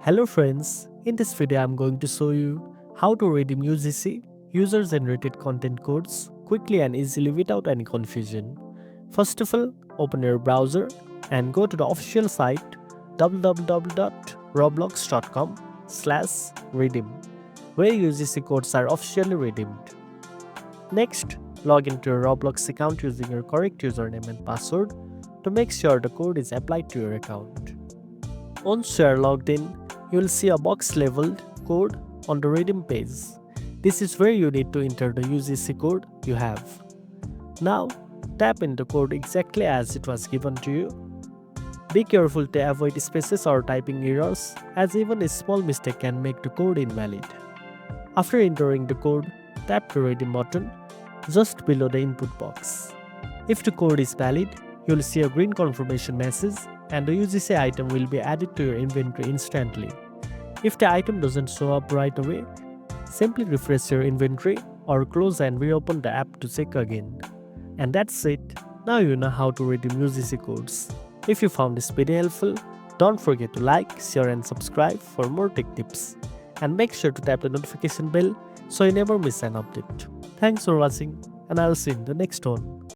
Hello friends, in this video I'm going to show you how to redeem UGC user-generated content codes quickly and easily without any confusion. First of all, open your browser and go to the official site www.roblox.com/redeem where UGC codes are officially redeemed. Next, log into your Roblox account using your correct username and password to make sure the code is applied to your account. Once you are logged in, you will see a box labeled code on the redeem page. This is where you need to enter the UGC code you have. Now, tap in the code exactly as it was given to you. Be careful to avoid spaces or typing errors, as even a small mistake can make the code invalid. After entering the code, tap the redeem button just below the input box. If the code is valid, you will see a green confirmation message and the UGC item will be added to your inventory instantly. If the item doesn't show up right away, simply refresh your inventory or close and reopen the app to check again. And that's it. Now you know how to redeem UGC codes. If you found this video helpful, don't forget to like, share and subscribe for more tech tips. And make sure to tap the notification bell so you never miss an update. Thanks for watching and I'll see you in the next one.